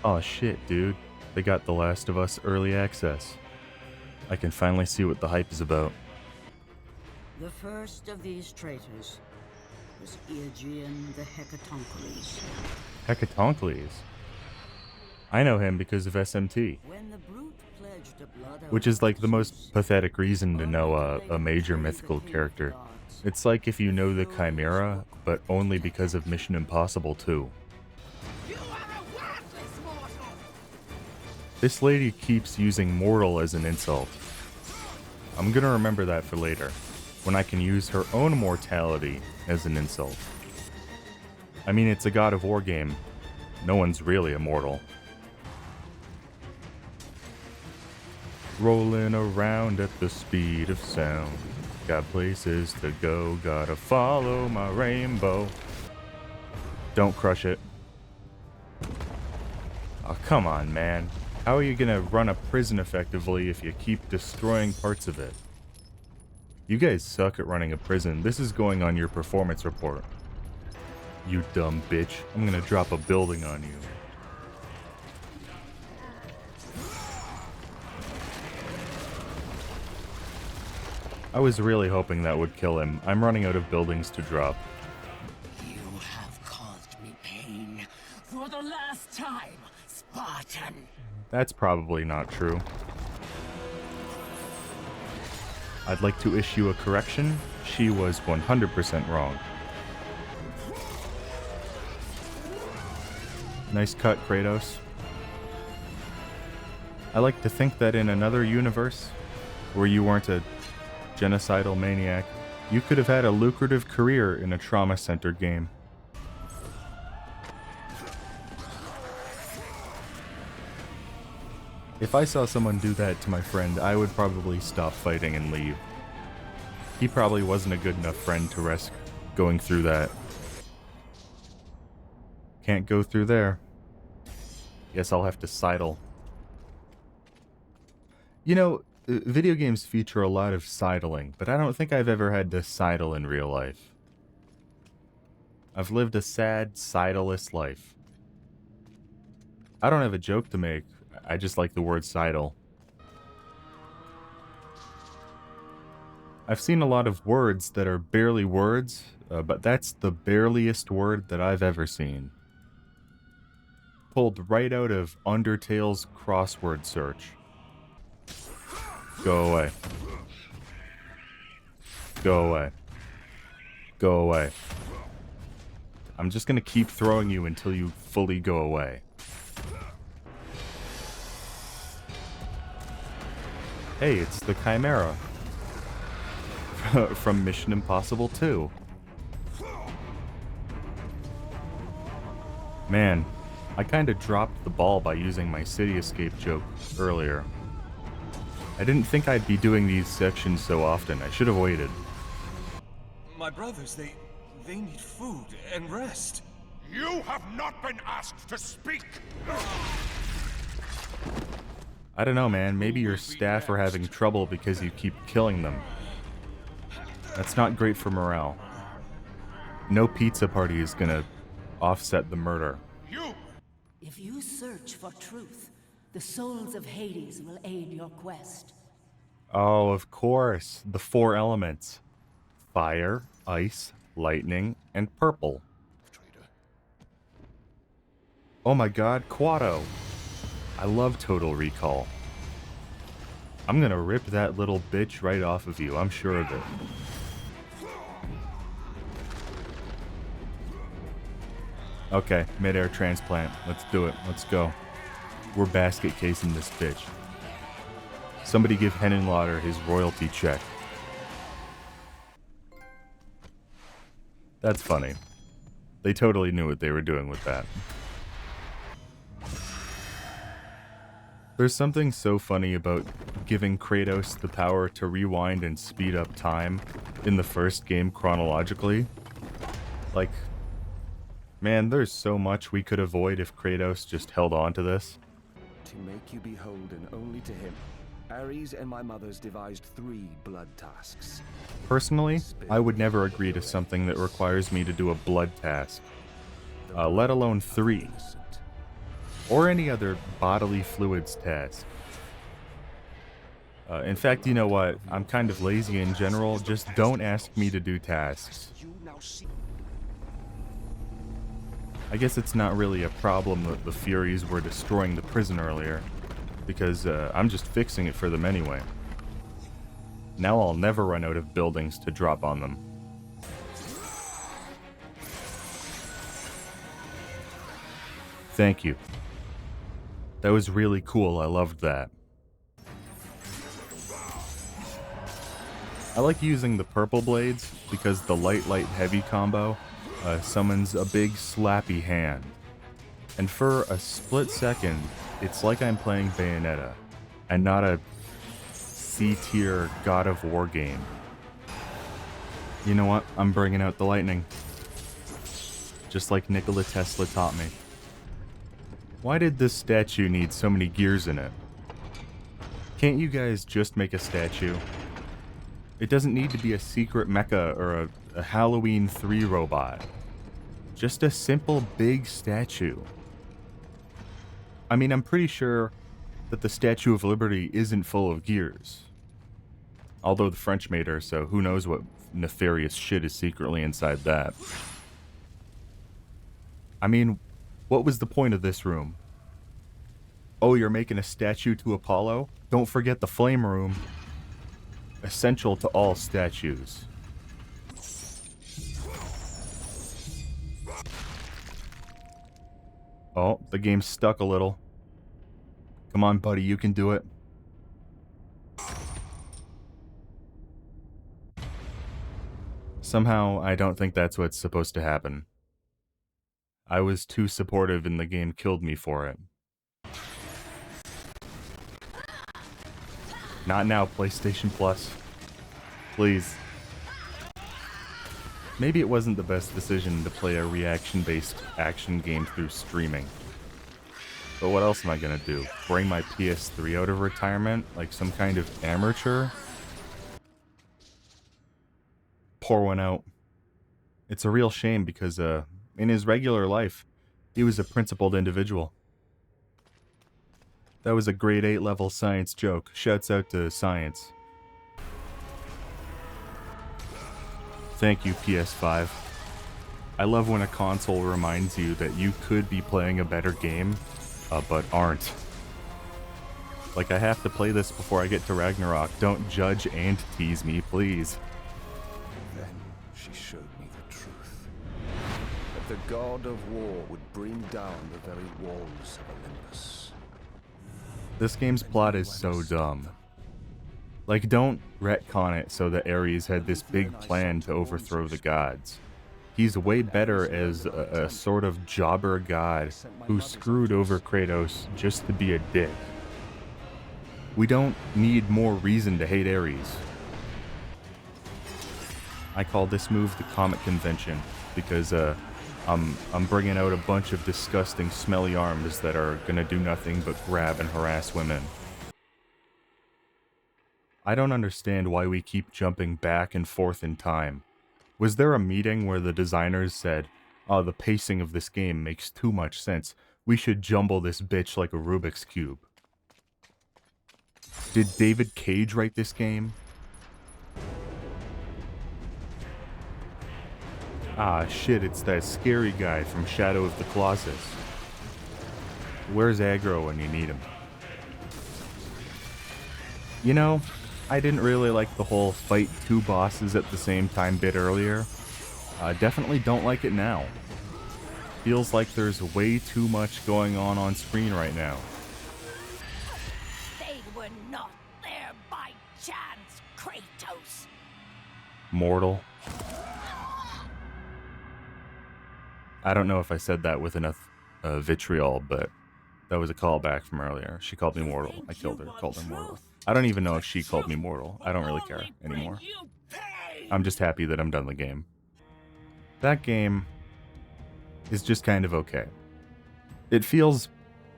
Oh shit, dude. They got The Last of Us early access. I can finally see what the hype is about. The first of these traitors was Aegean the Hecatonkles. Hecatonkles. I know him because of SMT, When the brute pledged a blood which oath is like to the most Zeus, pathetic reason to know only to a later major betray the mythical king of the character. gods. It's like if you know the Those Chimera, who but only protected because of him. Mission Impossible 2. You are a worthless mortal! This lady keeps using mortal as an insult. I'm gonna remember that for later, when I can use her own mortality as an insult. I mean, it's a God of War game. No one's really immortal. Rolling around at the speed of sound. Got places to go, gotta follow my rainbow. Don't crush it. Oh, come on, man. How are you gonna run a prison effectively if you keep destroying parts of it? You guys suck at running a prison. This is going on your performance report. You dumb bitch. I'm gonna drop a building on you. I was really hoping that would kill him. I'm running out of buildings to drop. You have caused me pain for the last time, Spartan! That's probably not true. I'd like to issue a correction. She was 100% wrong. Nice cut, Kratos. I like to think that in another universe, where you weren't a genocidal maniac, you could have had a lucrative career in a trauma-centered game. If I saw someone do that to my friend, I would probably stop fighting and leave. He probably wasn't a good enough friend to risk going through that. Can't go through there. Guess I'll have to sidle. You know, video games feature a lot of sidling, but I don't think I've ever had to sidle in real life. I've lived a sad, sidleless life. I don't have a joke to make. I just like the word sidle. I've seen a lot of words that are barely words, but that's the bareliest word that I've ever seen. Pulled right out of Undertale's crossword search. Go away. Go away. Go away. I'm just gonna keep throwing you until you fully go away. Hey, it's the Chimera. From Mission Impossible 2. Man, I kinda dropped the ball by using my city escape joke earlier. I didn't think I'd be doing these sections so often. I should have waited. My brothers, they need food and rest. You have not been asked to speak! I don't know, man. Maybe your staff are having trouble because you keep killing them. That's not great for morale. No pizza party is gonna offset the murder. You! If you search for truth, the souls of Hades will aid your quest. Oh, of course. The 4 elements. Fire, ice, lightning, and purple. Traitor. Oh my god, Quado. I love Total Recall. I'm gonna rip that little bitch right off of you, I'm sure of it. Okay, mid-air transplant. Let's do it. Let's go. We're basket casing this bitch. Somebody give Henenlotter his royalty check. That's funny. They totally knew what they were doing with that. There's something so funny about giving Kratos the power to rewind and speed up time in the first game chronologically. Like, man, there's so much we could avoid if Kratos just held on to this. To make you beholden only to him, Ares and my mothers devised 3 blood tasks. Personally, I would never agree to something that requires me to do a blood task, let alone 3. or any other bodily fluids task. In fact, you know what? I'm kind of lazy in general. Just don't ask me to do tasks. You now see. I guess it's not really a problem that the Furies were destroying the prison earlier, because I'm just fixing it for them anyway. Now I'll never run out of buildings to drop on them. Thank you. That was really cool, I loved that. I like using the purple blades because the light heavy combo summons a big slappy hand. And for a split second, it's like I'm playing Bayonetta and not a C-tier God of War game. You know what? I'm bringing out the lightning. Just like Nikola Tesla taught me. Why did this statue need so many gears in it? Can't you guys just make a statue? It doesn't need to be a secret mecha or a Halloween 3 robot. Just a simple big statue. I mean, I'm pretty sure that the Statue of Liberty isn't full of gears. Although the French made her, so who knows what nefarious shit is secretly inside that. I mean, what was the point of this room? Oh, you're making a statue to Apollo? Don't forget the flame room. Essential to all statues. Oh, the game's stuck a little. Come on, buddy, you can do it. Somehow, I don't think that's what's supposed to happen. I was too supportive and the game killed me for it. Not now, PlayStation Plus. Please. Maybe it wasn't the best decision to play a reaction-based action game through streaming. But what else am I gonna do? Bring my PS3 out of retirement like some kind of amateur? Pour one out. It's a real shame because, in his regular life, he was a principled individual. That was a grade 8 level science joke. Shouts out to science. Thank you, PS5. I love when a console reminds you that you could be playing a better game, but aren't. Like, I have to play this before I get to Ragnarok. Don't judge and tease me, please. Then she showed me the truth. That the god of war would bring down the very walls of Olympus. This game's plot is so dumb. Like, don't retcon it so that Ares had this big plan to overthrow the gods. He's way better as a sort of jobber god who screwed over Kratos just to be a dick. We don't need more reason to hate Ares. I call this move the Comet Convention because I'm bringing out a bunch of disgusting, smelly arms that are gonna do nothing but grab and harass women. I don't understand why we keep jumping back and forth in time. Was there a meeting where the designers said, "Oh, the pacing of this game makes too much sense. We should jumble this bitch like a Rubik's Cube"? Did David Cage write this game? Ah, shit, it's that scary guy from Shadow of the Colossus. Where's Aggro when you need him? You know, I didn't really like the whole fight two bosses at the same time bit earlier. Definitely don't like it now. Feels like there's way too much going on screen right now. They were not there by chance, Kratos. Mortal. I don't know if I said that with enough vitriol, but that was a callback from earlier. She called me mortal. I killed her, called her mortal. I don't even know if she called me mortal. I don't really care anymore. I'm just happy that I'm done the game. That game is just kind of okay. It feels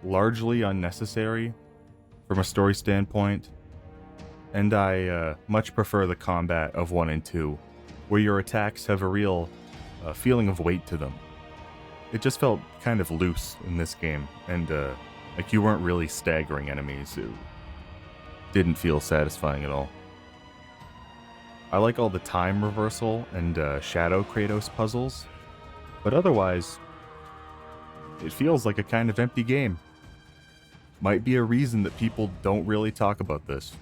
largely unnecessary from a story standpoint, and I much prefer the combat of 1 and 2, where your attacks have a real feeling of weight to them. it just felt kind of loose in this game, and like you weren't really staggering enemies. It didn't feel satisfying at all. I like all the time reversal and Shadow Kratos puzzles, but otherwise, it feels like a kind of empty game. Might be a reason that people don't really talk about this.